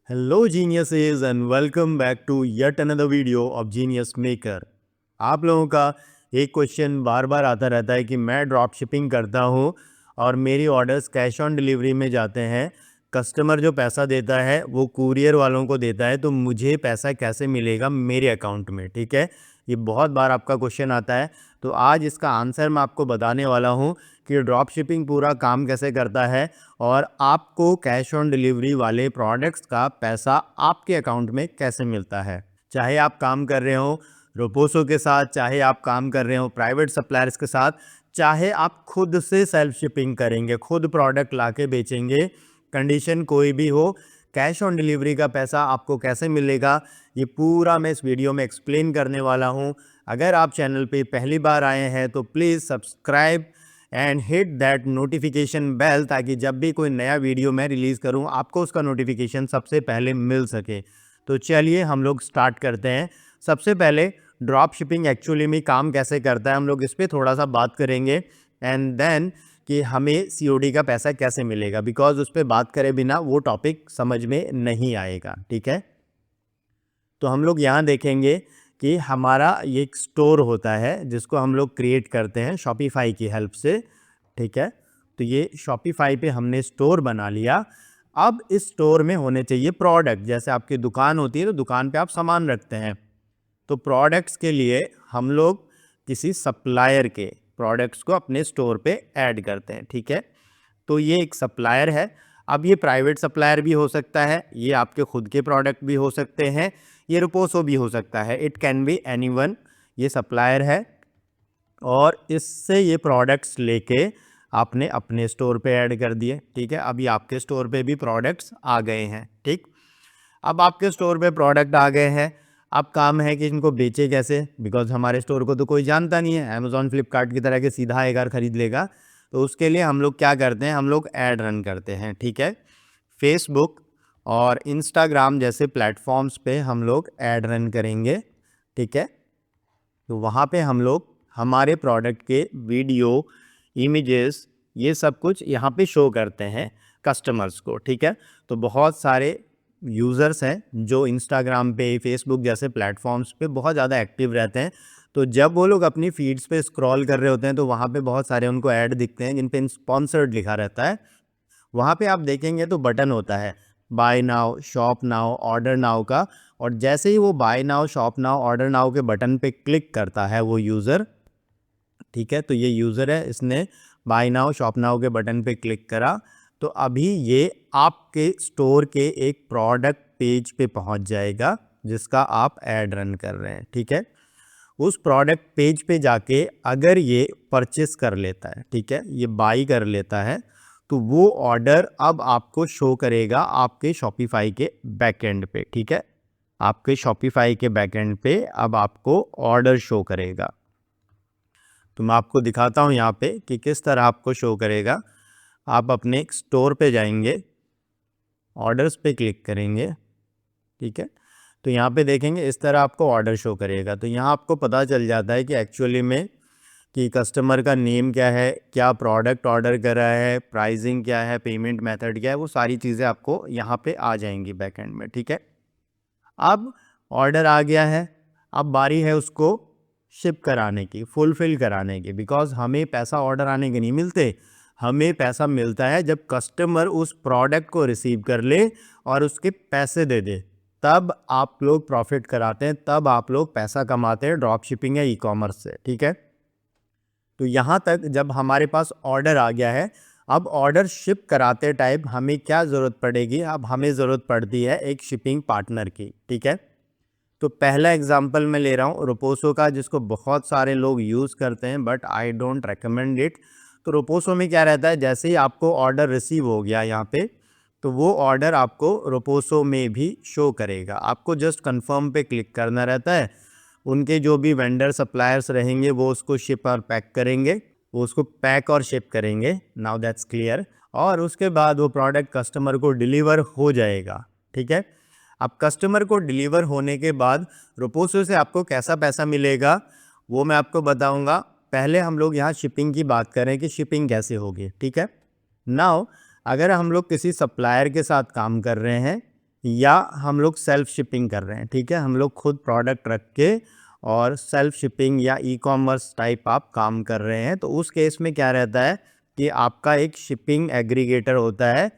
Hello geniuses and welcome back to yet another video of Genius Maker। आप लोगों का एक क्वेश्चन बार बार आता रहता है कि मैं ड्रॉप शिपिंग करता हूँ और मेरी ऑर्डर्स कैश ऑन डिलीवरी में जाते हैं। कस्टमर जो पैसा देता है वो कुरियर वालों को देता है, तो मुझे पैसा कैसे मिलेगा मेरे अकाउंट में। ठीक है, ये बहुत बार आपका क्वेश्चन आता है, तो आज इसका आंसर मैं आपको बताने वाला हूँ कि ड्रॉप शिपिंग पूरा काम कैसे करता है और आपको कैश ऑन डिलीवरी वाले प्रोडक्ट्स का पैसा आपके अकाउंट में कैसे मिलता है। चाहे आप काम कर रहे हो रोपोसो के साथ, चाहे आप काम कर रहे हो प्राइवेट सप्लायर्स के साथ, चाहे आप खुद से सेल्फ शिपिंग करेंगे, खुद प्रोडक्ट लाके बेचेंगे, कंडीशन कोई भी हो, कैश ऑन डिलीवरी का पैसा आपको कैसे मिलेगा ये पूरा मैं इस वीडियो में एक्सप्लेन करने वाला हूँ। अगर आप चैनल पे पहली बार आए हैं तो please subscribe and hit that notification bell, ताकि जब भी कोई नया वीडियो मैं रिलीज़ करूं आपको उसका नोटिफिकेशन सबसे पहले मिल सके। तो चलिए हम लोग स्टार्ट करते हैं। सबसे पहले ड्रॉप शिपिंग एक्चुअली में काम कैसे करता है हम लोग इस पर थोड़ा सा बात करेंगे, एंड देन कि हमें सीओडी का पैसा कैसे मिलेगा, बिकॉज उस पर बात करे बिना वो टॉपिक समझ में नहीं आएगा। ठीक है, तो हम लोग यहाँ देखेंगे कि हमारा ये एक स्टोर होता है जिसको हम लोग क्रिएट करते हैं शॉपिफाई की हेल्प से। ठीक है, तो ये शॉपिफाई पे हमने स्टोर बना लिया। अब इस स्टोर में होने चाहिए प्रोडक्ट। जैसे आपकी दुकान होती है तो दुकान पे आप सामान रखते हैं, तो प्रोडक्ट्स के लिए हम लोग किसी सप्लायर के प्रोडक्ट्स को अपने स्टोर पे ऐड करते हैं। ठीक है, तो ये एक सप्लायर है। अब ये प्राइवेट सप्लायर भी हो सकता है, ये आपके खुद के प्रोडक्ट भी हो सकते हैं, ये रोपोसो भी हो सकता है, इट कैन बी एनीवन। ये सप्लायर है और इससे ये प्रोडक्ट्स लेके आपने अपने स्टोर पे ऐड कर दिए। ठीक है, अभी आपके स्टोर पे भी प्रोडक्ट्स आ गए हैं। ठीक, अब आपके स्टोर पे प्रोडक्ट आ गए हैं, अब काम है कि इनको बेचे कैसे, बिकॉज हमारे स्टोर को तो कोई जानता नहीं है, अमेज़ॉन फ्लिपकार्ट की तरह के सीधा एक बार ख़रीद लेगा। तो उसके लिए हम लोग क्या करते हैं, हम लोग ऐड रन करते हैं। ठीक है, फेसबुक और इंस्टाग्राम जैसे प्लेटफॉर्म्स पे हम लोग ऐड रन करेंगे। ठीक है, तो वहाँ पे हम लोग हमारे प्रोडक्ट के वीडियो, इमेजेस, ये सब कुछ यहाँ पे शो करते हैं कस्टमर्स को। ठीक है, तो बहुत सारे यूज़र्स हैं जो इंस्टाग्राम पे, फेसबुक जैसे प्लेटफॉर्म्स पे बहुत ज़्यादा एक्टिव रहते हैं। तो जब वो लोग अपनी फीड्स पे स्क्रॉल कर रहे होते हैं तो वहाँ पे बहुत सारे उनको ऐड दिखते हैं जिन पे स्पॉन्सर्ड लिखा रहता है। वहाँ पे आप देखेंगे तो बटन होता है buy now, shop now, order now का, और जैसे ही वो buy now, shop now, order now के बटन पे क्लिक करता है वो यूज़र, ठीक है, तो ये यूज़र है, इसने बाय नाउ, शॉप नाउ के बटन पे क्लिक करा, तो अभी ये आपके स्टोर के एक प्रोडक्ट पेज पे पहुंच जाएगा जिसका आप ऐड रन कर रहे हैं। ठीक है, उस प्रोडक्ट पेज पे जाके अगर ये परचेस कर लेता है, ठीक है, ये बाई कर लेता है, तो वो ऑर्डर अब आपको शो करेगा आपके शॉपिफाई के बैकएंड पे। ठीक है, आपके शॉपिफाई के बैकएंड पे अब आपको ऑर्डर शो करेगा। तो मैं आपको दिखाता हूँ यहाँ पे कि किस तरह आपको शो करेगा। आप अपने स्टोर पे जाएंगे, ऑर्डर्स पे क्लिक करेंगे। ठीक है, तो यहाँ पे देखेंगे इस तरह आपको ऑर्डर शो करेगा। तो यहाँ आपको पता चल जाता है कि एक्चुअली में कि कस्टमर का नेम क्या है, क्या प्रोडक्ट ऑर्डर कर रहा है, प्राइसिंग क्या है, पेमेंट मेथड क्या है, वो सारी चीज़ें आपको यहाँ पे आ जाएंगी बैकएंड में। ठीक है, अब ऑर्डर आ गया है, अब बारी है उसको शिप कराने की, फुलफ़िल कराने की, बिकॉज़ हमें पैसा ऑर्डर आने के नहीं मिलते, हमें पैसा मिलता है जब कस्टमर उस प्रोडक्ट को रिसीव कर ले और उसके पैसे दे दे, तब आप लोग प्रॉफिट कराते हैं, तब आप लोग पैसा कमाते हैं ड्रॉप शिपिंग या ई कॉमर्स से। ठीक है, तो यहाँ तक जब हमारे पास ऑर्डर आ गया है, अब ऑर्डर शिप कराते टाइम हमें क्या ज़रूरत पड़ेगी, अब हमें ज़रूरत पड़ती है एक शिपिंग पार्टनर की। ठीक है, तो पहला एग्जांपल मैं ले रहा हूँ रोपोसो का, जिसको बहुत सारे लोग यूज़ करते हैं, but I don't recommend it. तो रोपोसो में क्या रहता है, जैसे ही आपको ऑर्डर रिसीव हो गया यहाँ पे, तो वो ऑर्डर आपको रोपोसो में भी शो करेगा। आपको जस्ट कंफर्म पे क्लिक करना रहता है, उनके जो भी वेंडर सप्लायर्स रहेंगे वो उसको शिप और पैक करेंगे, वो उसको पैक और शिप करेंगे। नाउ दैट्स क्लियर, और उसके बाद वो प्रोडक्ट कस्टमर को डिलीवर हो जाएगा। ठीक है, अब कस्टमर को डिलीवर होने के बाद रोपोसो से आपको कैसा पैसा मिलेगा वो मैं आपको बताऊंगा। पहले हम लोग यहाँ शिपिंग की बात करें कि शिपिंग कैसे होगी। ठीक है, नाउ अगर हम लोग किसी सप्लायर के साथ काम कर रहे हैं या हम लोग सेल्फ शिपिंग कर रहे हैं, ठीक है, हम लोग खुद प्रोडक्ट रख के और सेल्फ शिपिंग या ई कॉमर्स टाइप आप काम कर रहे हैं, तो उस केस में क्या रहता है कि आपका एक शिपिंग एग्रीगेटर होता है,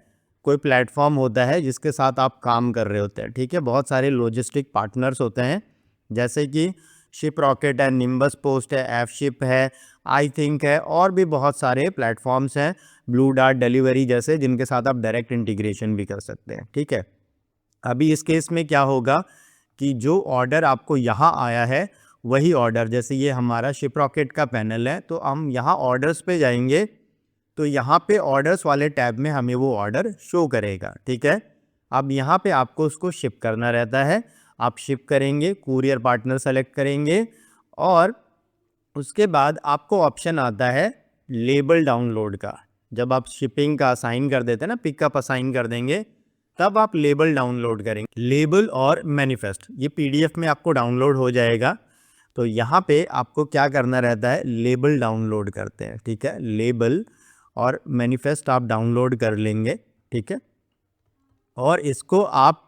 कोई प्लेटफॉर्म होता है जिसके साथ आप काम कर रहे होते हैं, ठीक है। बहुत सारे लॉजिस्टिक पार्टनर्स होते हैं, जैसे कि शिप रॉकेट है, निम्बस पोस्ट है, एफ शिप है, आई थिंक है, और भी बहुत सारे प्लेटफॉर्म्स हैं, ब्लू डार्ट डिलीवरी जैसे, जिनके साथ आप डायरेक्ट इंटीग्रेशन भी कर सकते हैं, ठीक है। अभी इस केस में क्या होगा कि जो ऑर्डर आपको यहाँ आया है वही ऑर्डर, जैसे ये हमारा शिप रॉकेट का पैनल है, तो हम यहाँ ऑर्डर्स पे जाएंगे, तो यहाँ पे ऑर्डर्स वाले टैब में हमें वो ऑर्डर शो करेगा, ठीक है। अब यहाँ पे आपको उसको शिप करना रहता है, आप शिप करेंगे, कुरियर पार्टनर सेलेक्ट करेंगे, और उसके बाद आपको ऑप्शन आता है लेबल डाउनलोड का। जब आप शिपिंग का असाइन कर देते हैं ना, पिकअप असाइन कर देंगे, तब आप लेबल डाउनलोड करेंगे। लेबल और मैनिफेस्ट ये पीडीएफ में आपको डाउनलोड हो जाएगा। तो यहाँ पे आपको क्या करना रहता है, लेबल डाउनलोड करते हैं, ठीक है। लेबल और मैनिफेस्ट आप डाउनलोड कर लेंगे, ठीक है, और इसको आप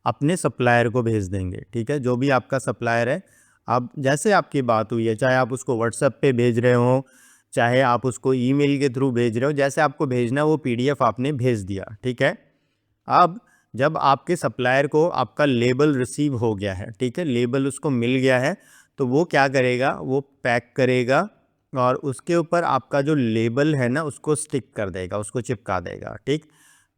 अपने सप्लायर को भेज देंगे, ठीक है। जो भी आपका सप्लायर है, अब जैसे आपकी बात हुई है, चाहे आप उसको व्हाट्सएप पे भेज रहे हो, चाहे आप उसको ईमेल के थ्रू भेज रहे हो, जैसे आपको भेजना है वो पीडीएफ आपने भेज दिया, ठीक है। अब जब आपके सप्लायर को आपका लेबल रिसीव हो गया है, ठीक है, लेबल उसको मिल गया है, तो वो क्या करेगा, वो पैक करेगा और उसके ऊपर आपका जो लेबल है ना उसको स्टिक कर देगा, उसको चिपका देगा, ठीक।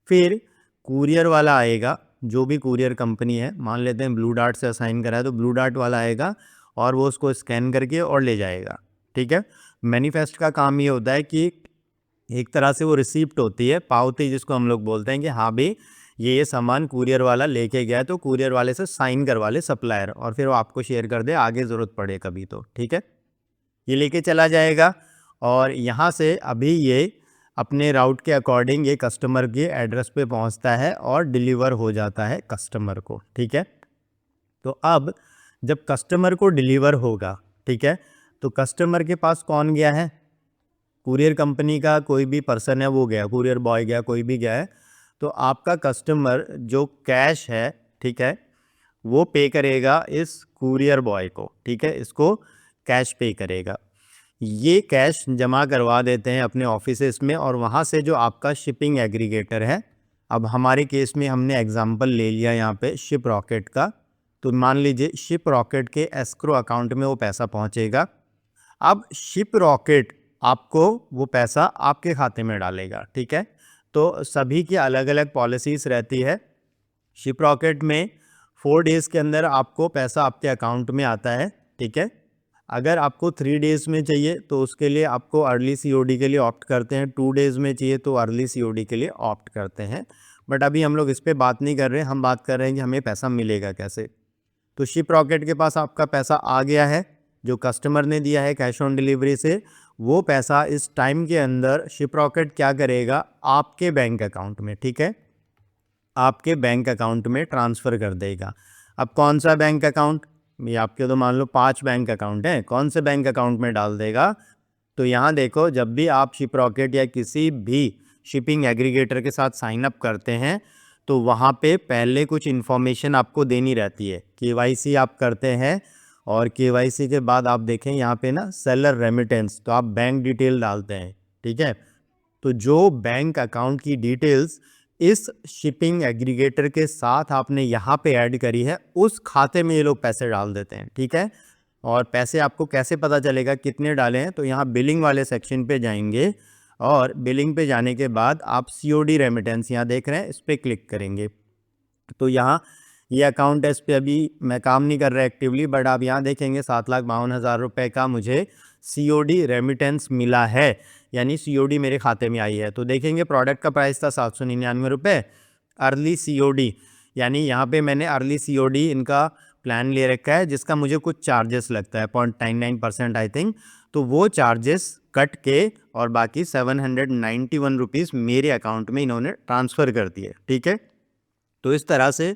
फिर कुरियर वाला आएगा, जो भी कुरियर कंपनी है, मान लेते हैं ब्लू डार्ट से असाइन करा है तो ब्लू डार्ट वाला आएगा और वो उसको स्कैन करके और ले जाएगा, ठीक है। मैनिफेस्ट का काम ये होता है कि एक तरह से वो रिसिप्ट होती है, पावती जिसको हम लोग बोलते हैं कि हाँ भाई ये सामान कुरियर वाला लेके गया है, तो कुरियर वाले से साइन करवा ले सप्लायर, और फिर वो आपको शेयर कर दे आगे ज़रूरत पड़े कभी तो, ठीक है। ये लेके चला जाएगा और यहाँ से अभी ये अपने राउट के अकॉर्डिंग ये कस्टमर के एड्रेस पे पहुँचता है और डिलीवर हो जाता है कस्टमर को, ठीक है। तो अब जब कस्टमर को डिलीवर होगा, ठीक है, तो कस्टमर के पास कौन गया है, कुरियर कंपनी का कोई भी पर्सन है वो गया, कुरियर बॉय गया, कोई भी गया है, तो आपका कस्टमर जो कैश है, ठीक है, वो पे करेगा इस कुरियर बॉय को, ठीक है, इसको कैश पे करेगा। ये कैश जमा करवा देते हैं अपने ऑफिसेस में, और वहाँ से जो आपका शिपिंग एग्रीगेटर है, अब हमारे केस में हमने एग्जांपल ले लिया यहाँ पे शिप रॉकेट का, तो मान लीजिए शिप रॉकेट के एस्क्रो अकाउंट में वो पैसा पहुँचेगा। अब शिप रॉकेट आपको वो पैसा आपके खाते में डालेगा, ठीक है। तो सभी की अलग अलग पॉलिसीज़ रहती है। शिप रॉकेट में 4 डेज़ के अंदर आपको पैसा आपके अकाउंट में आता है, ठीक है। अगर आपको 3 डेज़ में चाहिए तो उसके लिए आपको अर्ली सीओडी के लिए ऑप्ट करते हैं, 2 डेज़ में चाहिए तो अर्ली सीओडी के लिए ऑप्ट करते हैं। बट अभी हम लोग इस पर बात नहीं कर रहे हैं, हम बात कर रहे हैं कि हमें पैसा मिलेगा कैसे। तो शिप रॉकेट के पास आपका पैसा आ गया है, जो कस्टमर ने दिया है कैश ऑन डिलीवरी से, वो पैसा इस टाइम के अंदर शिप रॉकेट क्या करेगा, आपके बैंक अकाउंट में, ठीक है, आपके बैंक अकाउंट में ट्रांसफ़र कर देगा। अब कौन सा बैंक अकाउंट, ये आपके तो मान लो 5 बैंक अकाउंट हैं, कौन से बैंक अकाउंट में डाल देगा, तो यहाँ देखो, जब भी आप शिप रॉकेट या किसी भी शिपिंग एग्रीगेटर के साथ साइन अप करते हैं, तो वहाँ पे पहले कुछ इन्फॉर्मेशन आपको देनी रहती है। केवाईसी आप करते हैं, और केवाईसी के बाद आप देखें यहाँ पे ना सेलर रेमिटेंस, तो आप बैंक डिटेल डालते हैं, ठीक है। तो जो बैंक अकाउंट की डिटेल्स इस शिपिंग एग्रीगेटर के साथ आपने यहाँ पे ऐड करी है, उस खाते में ये लोग पैसे डाल देते हैं, ठीक है। और पैसे आपको कैसे पता चलेगा कितने डाले हैं, तो यहाँ बिलिंग वाले सेक्शन पे जाएंगे, और बिलिंग पे जाने के बाद आप सीओडी रेमिटेंस यहाँ देख रहे हैं, इस पर क्लिक करेंगे। तो यहाँ ये अकाउंट है, इस पर अभी मैं काम नहीं कर रहा एक्टिवली, बट आप यहाँ देखेंगे 7,52,000 रुपये का मुझे सीओडी रेमिटेंस मिला है, यानी सीओडी मेरे खाते में आई है। तो देखेंगे प्रोडक्ट का प्राइस था 799 रुपये, अर्ली सीओडी, यानी यहाँ पे मैंने अर्ली सीओडी इनका प्लान ले रखा है, जिसका मुझे कुछ चार्जेस लगता है 0.99% आई थिंक, तो वो चार्जेस कट के और बाकी 791 रुपीज़ मेरे अकाउंट में इन्होंने ट्रांसफ़र कर दिए, ठीक है। तो इस तरह से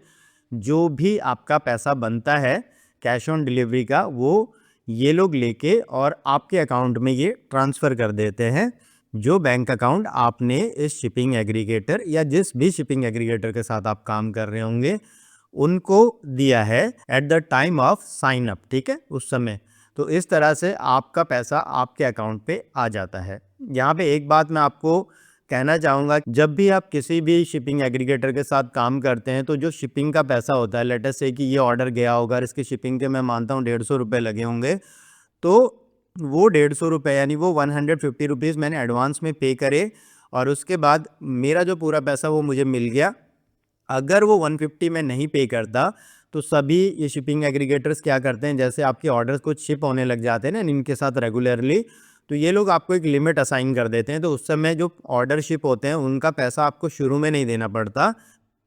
जो भी आपका पैसा बनता है कैश ऑन डिलीवरी का, वो ये लोग लेके और आपके अकाउंट में ये ट्रांसफ़र कर देते हैं, जो बैंक अकाउंट आपने इस शिपिंग एग्रीगेटर या जिस भी शिपिंग एग्रीगेटर के साथ आप काम कर रहे होंगे उनको दिया है at the time of sine up, ठीक है, उस समय। तो इस तरह से आपका पैसा आपके अकाउंट पे आ जाता है। यहाँ पे एक बात मैं आपको कहना चाहूँगा, जब भी आप किसी भी शिपिंग एग्रीगेटर के साथ काम करते हैं तो जो शिपिंग का पैसा होता है, लेट अस से कि ये ऑर्डर गया होगा और इसकी शिपिंग के मैं मानता हूँ 150 रुपये लगे होंगे, तो वो 150 रुपये यानी वो 150 रुपीज़ मैंने एडवांस में पे करे और उसके बाद मेरा जो पूरा पैसा वो मुझे मिल गया। अगर वो 150 में नहीं पे करता तो सभी ये शिपिंग एग्रीगेटर्स क्या करते हैं, जैसे आपके ऑर्डर्स कुछ शिप होने लग जाते हैं ना इनके साथ रेगुलरली, तो ये लोग आपको एक लिमिट असाइन कर देते हैं। तो उस समय जो ऑर्डर शिप होते हैं उनका पैसा आपको शुरू में नहीं देना पड़ता,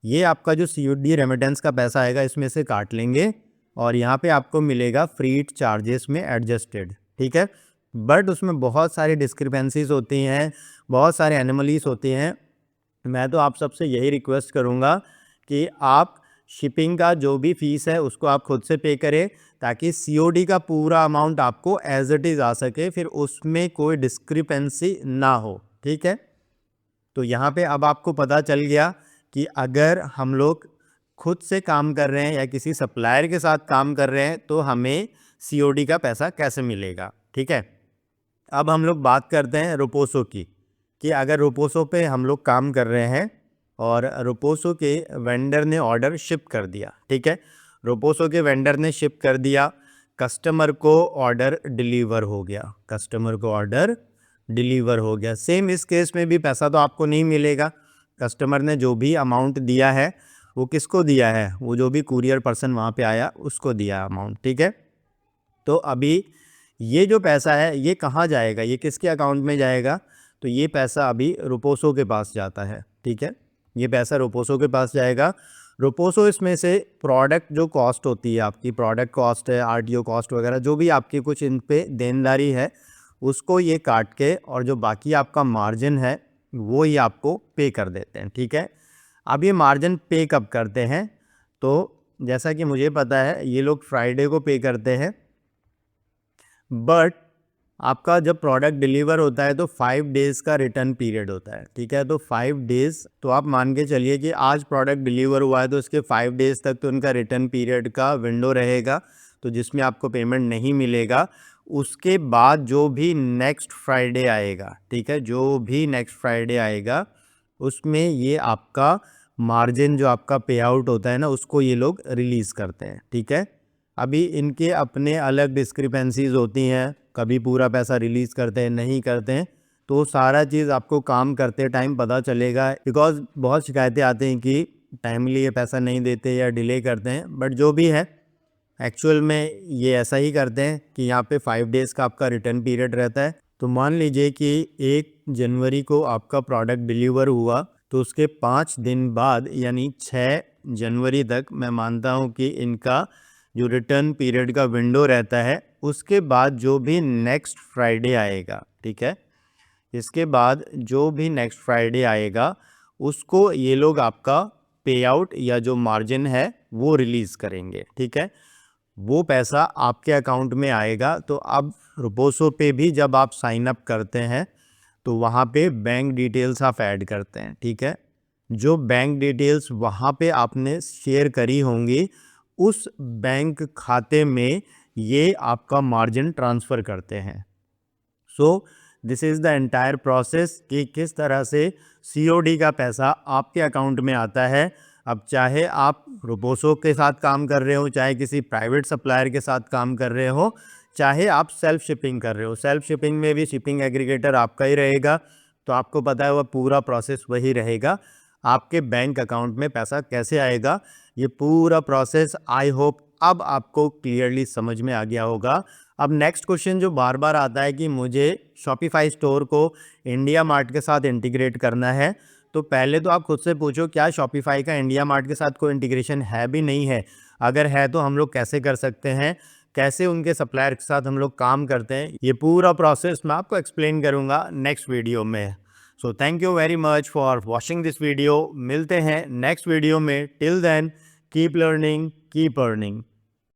ये आपका जो COD रेमिटेंस का पैसा आएगा इसमें से काट लेंगे और यहाँ पे आपको मिलेगा फ्रीट चार्जेस में एडजस्टेड, ठीक है। बट उसमें बहुत सारी डिस्क्रिपेंसीज होती हैं, बहुत सारे एनोमलीज होती हैं। मैं तो आप सबसे यही रिक्वेस्ट करूँगा कि आप शिपिंग का जो भी फ़ीस है उसको आप खुद से पे करें, ताकि COD का पूरा अमाउंट आपको एज इट इज़ आ सके, फिर उसमें कोई डिस्क्रिपेंसी ना हो, ठीक है। तो यहाँ पे अब आपको पता चल गया कि अगर हम लोग खुद से काम कर रहे हैं या किसी सप्लायर के साथ काम कर रहे हैं तो हमें COD का पैसा कैसे मिलेगा, ठीक है। अब हम लोग बात करते हैं रोपोसो की, कि अगर रोपोसो पे हम लोग काम कर रहे हैं और रोपोसो के वेंडर ने ऑर्डर शिप कर दिया, ठीक है, रोपोसो के वेंडर ने शिप कर दिया, कस्टमर को ऑर्डर डिलीवर हो गया, कस्टमर को ऑर्डर डिलीवर हो गया। सेम इस केस में भी पैसा तो आपको नहीं मिलेगा। कस्टमर ने जो भी अमाउंट दिया है वो किसको दिया है, वो जो भी कुरियर पर्सन वहाँ पे आया उसको दिया अमाउंट, ठीक है। तो अभी ये जो पैसा है ये कहाँ जाएगा, ये किसके अकाउंट में जाएगा, तो ये पैसा अभी रोपोसो के पास जाता है, ठीक है। ये पैसा रोपोसो के पास जाएगा। रोपोसो इसमें से प्रोडक्ट जो कॉस्ट होती है आपकी, प्रोडक्ट कॉस्ट है, RTO कॉस्ट वगैरह जो भी आपकी कुछ इन पे देनदारी है, उसको ये काट के और जो बाकी आपका मार्जिन है वो ही आपको पे कर देते हैं, ठीक है। अब ये मार्जिन पे कब करते हैं, तो जैसा कि मुझे पता है ये लोग फ्राइडे को पे करते हैं, बट आपका जब प्रोडक्ट डिलीवर होता है तो 5 डेज़ का रिटर्न पीरियड होता है, ठीक है। तो 5 डेज़ तो आप मान के चलिए कि आज प्रोडक्ट डिलीवर हुआ है तो इसके 5 डेज़ तक तो उनका रिटर्न पीरियड का विंडो रहेगा, तो जिसमें आपको पेमेंट नहीं मिलेगा। उसके बाद जो भी नेक्स्ट फ्राइडे आएगा, ठीक है, जो भी नेक्स्ट फ्राइडे आएगा उसमें ये आपका मार्जिन जो आपका पे आउट होता है ना उसको ये लोग रिलीज़ करते हैं, ठीक है। अभी इनके अपने अलग डिस्क्रिपेंसीज होती हैं, कभी पूरा पैसा रिलीज़ करते हैं, नहीं करते हैं, तो सारा चीज़ आपको काम करते टाइम पता चलेगा। बिकॉज़ बहुत शिकायतें आती हैं कि टाइमली ये पैसा नहीं देते या डिले करते हैं, बट जो भी है एक्चुअल में ये ऐसा ही करते हैं कि यहाँ पे 5 डेज़ का आपका रिटर्न पीरियड रहता है। तो मान लीजिए कि 1 जनवरी को आपका प्रोडक्ट डिलीवर हुआ तो उसके 5 दिन बाद यानी 6 जनवरी तक मैं मानता हूँ कि इनका जो रिटर्न पीरियड का विंडो रहता है। उसके बाद जो भी नेक्स्ट फ्राइडे आएगा, ठीक है, इसके बाद जो भी नेक्स्ट फ्राइडे आएगा उसको ये लोग आपका पे आउट या जो मार्जिन है वो रिलीज़ करेंगे, ठीक है। वो पैसा आपके अकाउंट में आएगा। तो अब रोपोसो पे भी जब आप साइन अप करते हैं तो वहाँ पे बैंक डिटेल्स आप ऐड करते हैं, ठीक है। जो बैंक डिटेल्स वहाँ पे आपने शेयर करी होंगी उस बैंक खाते में ये आपका मार्जिन ट्रांसफ़र करते हैं। So this is the entire process कि किस तरह से COD का पैसा आपके अकाउंट में आता है। अब चाहे आप रोपोसो के साथ काम कर रहे हो, चाहे किसी प्राइवेट सप्लायर के साथ काम कर रहे हो, चाहे आप सेल्फ शिपिंग कर रहे हो, सेल्फ शिपिंग में भी शिपिंग एग्रीगेटर आपका ही रहेगा, तो आपको पता है वह पूरा प्रोसेस वही रहेगा। आपके बैंक अकाउंट में पैसा कैसे आएगा ये पूरा प्रोसेस आई होप अब आपको क्लियरली समझ में आ गया होगा। अब नेक्स्ट क्वेश्चन जो बार बार आता है कि मुझे शॉपिफाई स्टोर को इंडिया मार्ट के साथ इंटीग्रेट करना है, तो पहले तो आप खुद से पूछो क्या शॉपिफाई का इंडिया मार्ट के साथ कोई इंटीग्रेशन है भी नहीं है। अगर है तो हम लोग कैसे कर सकते हैं, कैसे उनके सप्लायर के साथ हम लोग काम करते हैं, ये पूरा प्रोसेस मैं आपको एक्सप्लेन करूँगा नेक्स्ट वीडियो में। So thank you very much for watching this video. मिलते हैं नेक्स्ट वीडियो में। Till then keep learning keep earning.